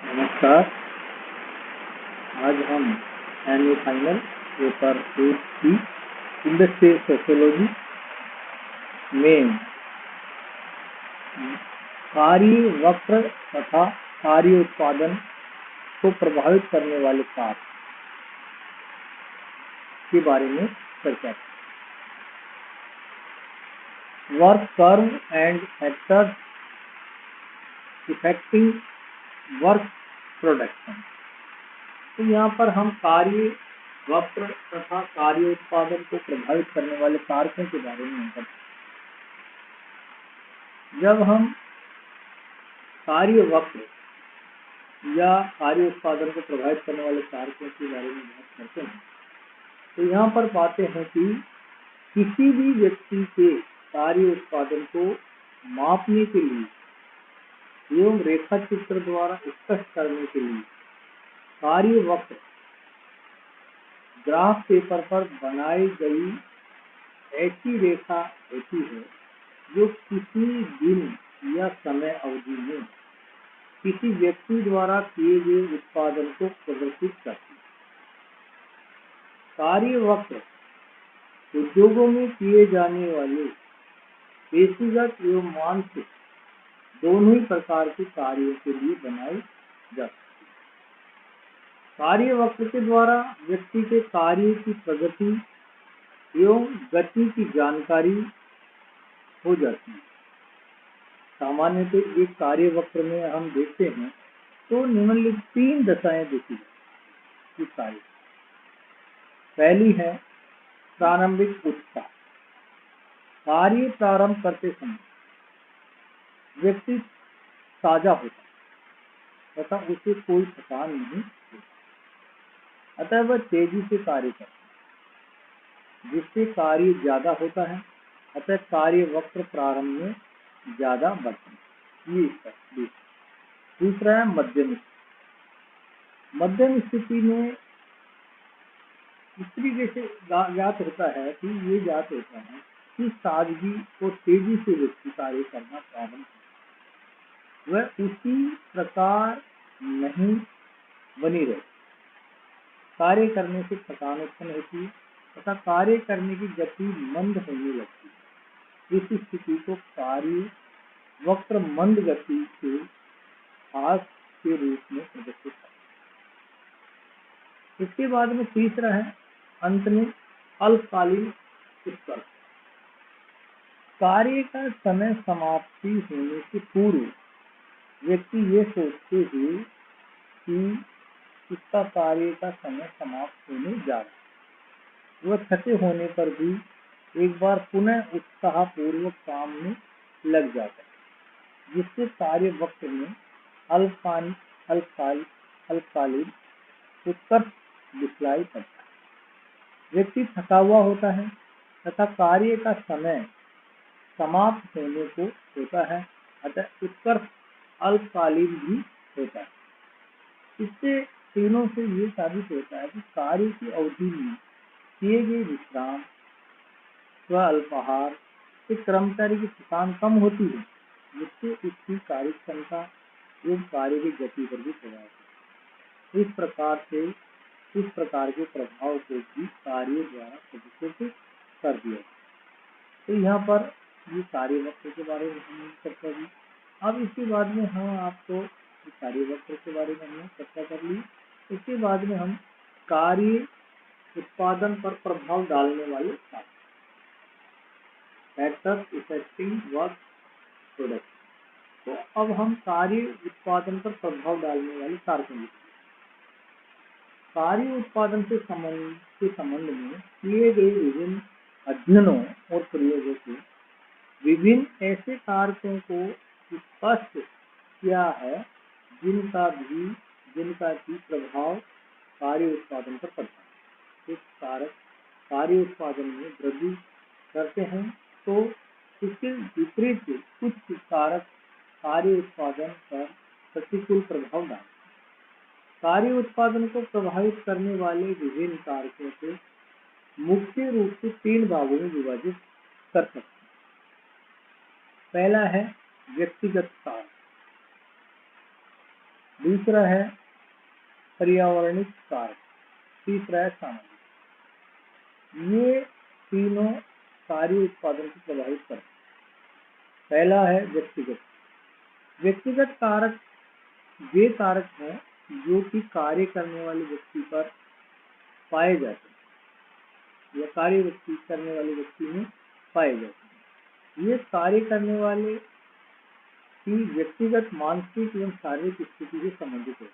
नमस्कार। आज हम एमए फाइनल पेपर 8 की इंडस्ट्रियल सोशियोलॉजी में कार्य वक्र तथा कार्य उत्पादन को प्रभावित करने वाले कारक के बारे में चर्चा करें। Work curve and factors affecting work production. तो यहाँ पर हम कार्य वक्र तथा कार्य उत्पादन को प्रभावित करने वाले कारकों के बारे में करते हैं। जब हम कार्य वक्र या कार्य उत्पादन को प्रभावित करने वाले कारकों के बारे में बात करते हैं तो यहाँ पर पाते हैं कि किसी भी व्यक्ति के कार्य उत्पादन को मापने के लिए एवं रेखा चित्र द्वारा स्पष्ट करने के लिए कार्य वक्र ग्राफ पेपर पर बनाई गई ऐसी रेखा होती है जो किसी दिन या समय अवधि में किसी व्यक्ति द्वारा किए गए उत्पादन को प्रदर्शित करती है। कार्य वक्र उद्योगों में किए जाने वाले पेशीगत एवं मानसिक दोनों ही प्रकार के कार्यों के लिए बनाई जा सकती है। कार्य वक्र के द्वारा व्यक्ति के कार्य की प्रगति एवं गति की जानकारी हो जाती है। सामान्यतः एक कार्य वक्र में हम देखते हैं तो निम्नलिखित 3 दशाएं देखी जाती हैं। कार्य पहली है प्रारंभिक उत्साह। कार्य प्रारंभ करते समय व्यक्ति ताजा होता है तथा उसे कोई थकान नहीं होती, अतः वह तेजी से कार्य करता है, जिससे कार्य ज्यादा होता है, अतः कार्य वक्र प्रारंभ में ज्यादा बढ़ता है। ये इसका दूसरा है मध्यम स्थिति। मध्यम स्थिति में इस तरीके से ज्ञात होता है कि ये ज्ञात होता है कि सादगी और तेजी से व्यक्ति कार्य करना प्रारंभ करता है, वह उसी प्रकार नहीं बनी रहती, कार्य करने से थकान उत्पन्न होती है तथा कार्य करने की गति मंद होने लगती है। इस स्थिति को कार्य वक्र मंद गति के हास के रूप में प्रदर्शित करता है। इसके बाद में तीसरा है अंत में अल्पकालीन उत्कर्ष। कार्य का समय समाप्ति होने से पूर्व व्यक्ति ये सोचते हुए कि इसका कार्य का समय समाप्त होने जा रहा है, वह थके होने पर भी एक बार पुनः उत्साह पूर्वक काम में लग जाता है, जिससे कार्य वक्र में अल्पकालीन उत्कर्ष दिखलाई पड़ता है। व्यक्ति थका हुआ होता है तथा कार्य का समय समाप्त होने को होता है, अतः उत्कर्ष अल्पकालीन भी होता है। इससे तीनों से ये साबित होता है कि कार्य की अवधि में किए गए विश्राम व अल्पाहार से कर्मचारी की थकान कम होती है, जिससे उसकी कार्य क्षमता एवं कार्य की गति पर भी प्रभाव पड़ता है। इस प्रकार के प्रभाव को भी कार्य द्वारा प्रदर्शित कर दिया। तो यहाँ पर ये कार्य वक्र के बारे में हमने चर्चा की। अब इसके बाद में हम आपको कार्य वक्र के बारे में हमने चर्चा कर ली। इसके बाद में हम कार्य उत्पादन पर प्रभाव डालने वाले फैक्टर्स इफेक्टिंग वर्क प्रोडक्शन। तो अब हम कार्य उत्पादन पर प्रभाव डालने वाले कारकों कार्य उत्पादन के संबंध में किए गए विभिन्न अध्ययनों और प्रयोगों से विभिन्न ऐसे कारकों को स्पष्ट किया है जिनका भी प्रभाव कार्य उत्पादन पर पड़ता है। कुछ कारक कार्य उत्पादन में वृद्धि करते हैं तो इसके विपरीत कुछ कारक कार्य उत्पादन पर प्रतिकूल प्रभाव डालते हैं। कार्य उत्पादन को प्रभावित करने वाले विभिन्न कारकों को मुख्य रूप से 3 भागों में विभाजित कर सकते हैं। पहला है व्यक्तिगत कारक। दूसरा है पर्यावरणिक कारक, तीसरा है सामाजिक। ये तीनों कार्य उत्पादन को प्रभावित करते हैं। पहला है व्यक्तिगत। व्यक्तिगत कारक वे कारक हैं जो कि कार्य करने वाले व्यक्ति पर पाए जाते हैं या कार्य व्यक्ति करने वाले व्यक्ति में पाए जाते हैं। ये कार्य करने वाले की व्यक्तिगत मानसिक एवं शारीरिक स्थिति से संबंधित होते हैं।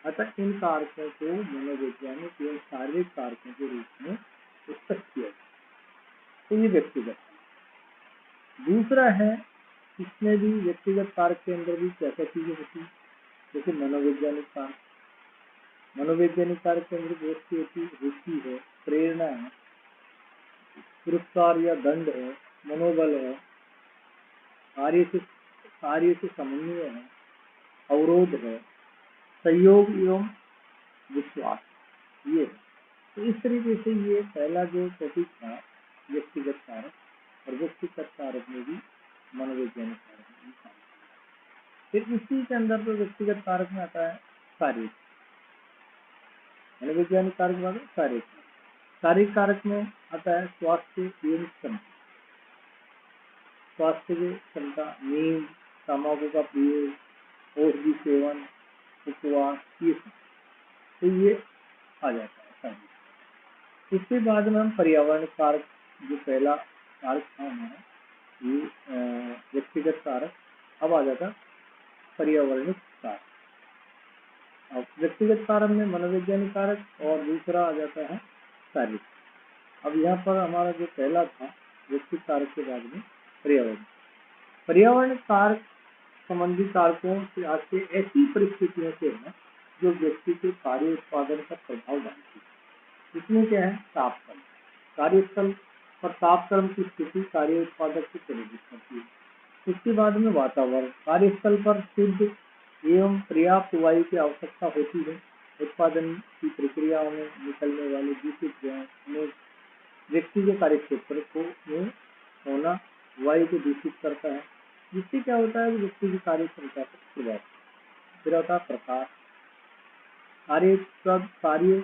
अतः इन कारकों को मनोवैज्ञानिक एवं शारीरिक कारकों के रूप में उत्पन्न किया जाता है। तो ये व्यक्तिगत है। दूसरा है, इसमें भी व्यक्तिगत कारक के अंदर भी क्या क्या चीजें होती है, जैसे मनोवैज्ञानिक कारक। मनोवैज्ञानिक कारक के अंदर बहुत सी होती है, रुचि है, प्रेरणा है, पुरस्कार या दंड है, मनोबल है, कार्य से समन्वय है, अवरोध है, सहयोग एवं विश्वास, ये है। तो इस तरीके से ये पहला जो टॉपिक था व्यक्तिगत कारक, और व्यक्तिगत कारक में भी मनोवैज्ञानिक कारक में भी शामिल है। फिर इसी के अंदर जो व्यक्तिगत कारक में आता है शारीरिक, मनोवैज्ञानिक कारक में शारीरिक। शारीरिक कारक में आता है स्वास्थ्य एवं क्षमता। स्वास्थ्य की क्षमता, नींद, तंबाकू का प्रयोग, औषधि सेवन, उपवास, ये सब, तो ये आ जाता है शारीरिक। इसके बाद में हम पर्यावरण कारक, जो पहला कारक था हमारा ये व्यक्तिगत कारक, अब आ जाता पर्यावरणिक कारक। अब व्यक्तिगत कारक में मनोवैज्ञानिक कारक और दूसरा आ जाता है शारीरिक। अब यहाँ पर हमारा जो पहला था व्यक्तिगत कारक के बाद में पर्यावरण कारक संबंधी कारकों से आके ऐसी परिस्थितियों से है जो व्यक्ति के कार्य उत्पादन पर प्रभाव डालती है। इसमें क्या है, तापक्रम। कार्यस्थल पर तापक्रम की स्थिति कार्य उत्पादक को प्रेरित करती है। उसके बाद में वातावरण। कार्यस्थल पर शुद्ध एवं पर्याप्त वायु की आवश्यकता होती है। उत्पादन की प्रक्रियाओं में निकलने वाले दूषित गैस में व्यक्ति के कार्य क्षेत्र को में होना वायु को दूषित करता है, जिससे क्या होता है, व्यक्ति की कार्य क्षमता पर प्रभाव। फिर होता है प्रकाश। कार्य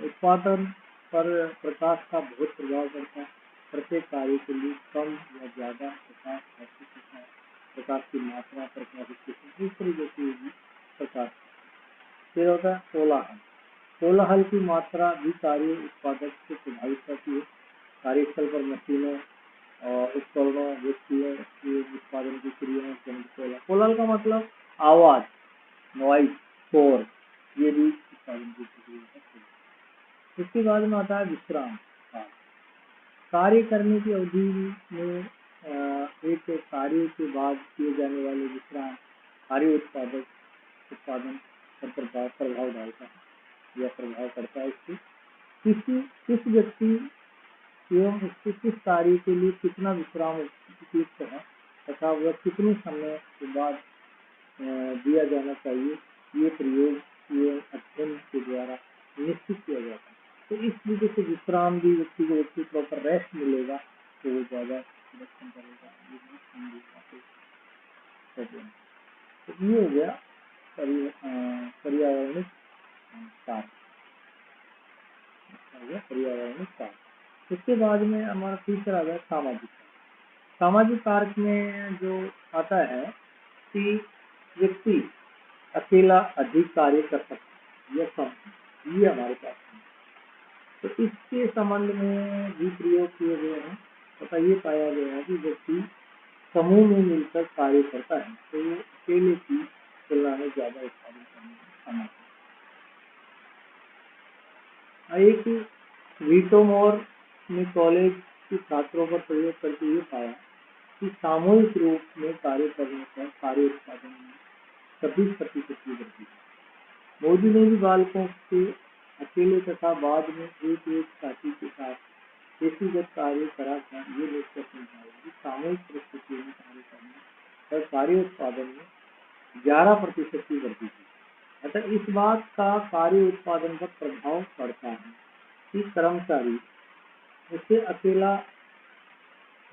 उत्पादन पर प्रकाश का बहुत प्रभाव पड़ता है। प्रत्येक कार्य के लिए कम या ज्यादा प्रकाश आवश्यक होता है। प्रकाश की मात्रा, प्रकाश की इस तरीके से प्रकाश। फिर होता है कोलाहल। कोलाहल की मात्रा भी कार्य उत्पादक को प्रभावित करती है। कार्यस्थल पर मशीनों और उपकरणों, व्यक्तियों के उत्पादन की क्रियाओं। कोलाहल का मतलब आवाज, नॉइज, शोर, ये भी उत्पादन की क्रिया है। इसके बाद में आता है विश्राम काल। कार्य करने की अवधि में एक कार्य के बाद किए जाने वाले विश्राम कार्य उत्पादन पर प्रभाव डालता है या प्रभाव करता है। इससे किस व्यक्ति एवं उसके किस कार्य के लिए कितना विश्राम उपयुक्त है तथा वह कितने समय के बाद दिया जाना चाहिए, ये प्रयोग एवं अध्ययन के द्वारा निश्चित किया जाता है। तो इस वजह से विश्राम भी व्यक्ति को प्रॉपर रेस्ट मिलेगा तो वो ज्यादा प्रोडक्शन करेगा। तो ये हो गया पर्यावरणिक कारक। पर्यावरणिक कारक। इसके बाद में हमारा तीसरा है सामाजिक कारक। सामाजिक कारक में जो आता है कि व्यक्ति अकेला अधिक कार्य कर सकता है या कम, ये हमारे पास है। तो इसके संबंध में भी प्रयोग किए गए हैं तथा ये पाया गया है कि व्यक्ति समूह में मिलकर कार्य करता है तो वो अकेले की तुलना में ज्यादा उत्पादन करने में समर्थ है। एक वीटोमोर ने कॉलेज के छात्रों पर प्रयोग करके ये पाया कि सामूहिक रूप में कार्य करने पर कार्य उत्पादन में 26% की वृद्धि है। मोदी ने भी बालकों से अकेले तथा बाद में एक साथी के साथ व्यक्तिगत कार्य करा था। ये लेकर समझाया कि सामूहिक परिस्थितियों में कार्य करने और कार्य उत्पादन में 11% की वृद्धि की। अतः इस बात का कार्य उत्पादन पर प्रभाव पड़ता है कि कर्मचारी उसे अकेला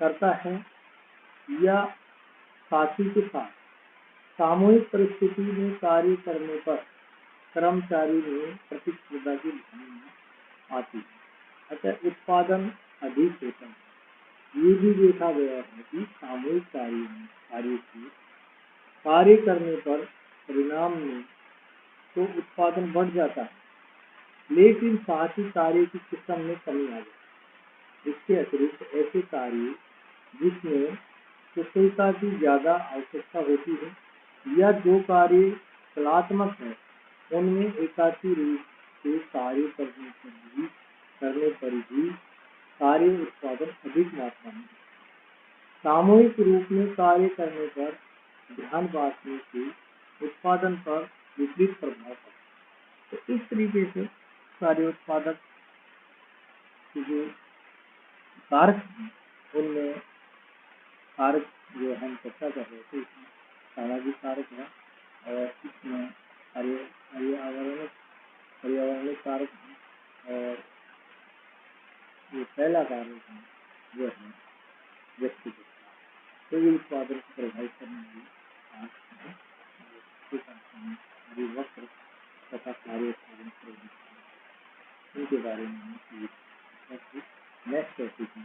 करता है या साथी के साथ सामूहिक परिस्थिति में कार्य करने पर कर्मचारी में प्रतिस्पर्धा की भावना आती है, अतः उत्पादन अधिक होता है। ये भी देखा गया है कि सामूहिक कार्य करने पर परिणाम में तो उत्पादन बढ़ जाता है, लेकिन साथ ही कार्य की किस्म में कमी आ जाती है। इसके अतिरिक्त ऐसे कार्य जिसमें कुशलता की ज्यादा आवश्यकता होती है या जो कार्य कलात्मक है, उनमें एकाकी रूप से कार्य करने पर भी कार्य उत्पादन अधिक मात्रा में। सामूहिक रूप में कार्य करने पर ध्यान बांटने से उत्पादन पर विपरीत प्रभाव पड़ता है। तो इस तरीके से कार्य उत्पादक के जो कारक हैं, उनमें कारक जो हम चर्चा कर रहे थे, इसमें सामाजिक कारक है और इसमें पर्यावरणिक कारक है और ये पहला कारक है जो है व्यक्तिगत। तो ये उत्पादन को प्रभावित करने वाले कारक हैं और इस अंश में वक्र तथा कार्य उत्पादन प्रभावित इनके बारे में हम नेक्स्ट टॉपिक में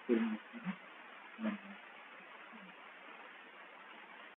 फिर मिलते हैं। धन्यवाद।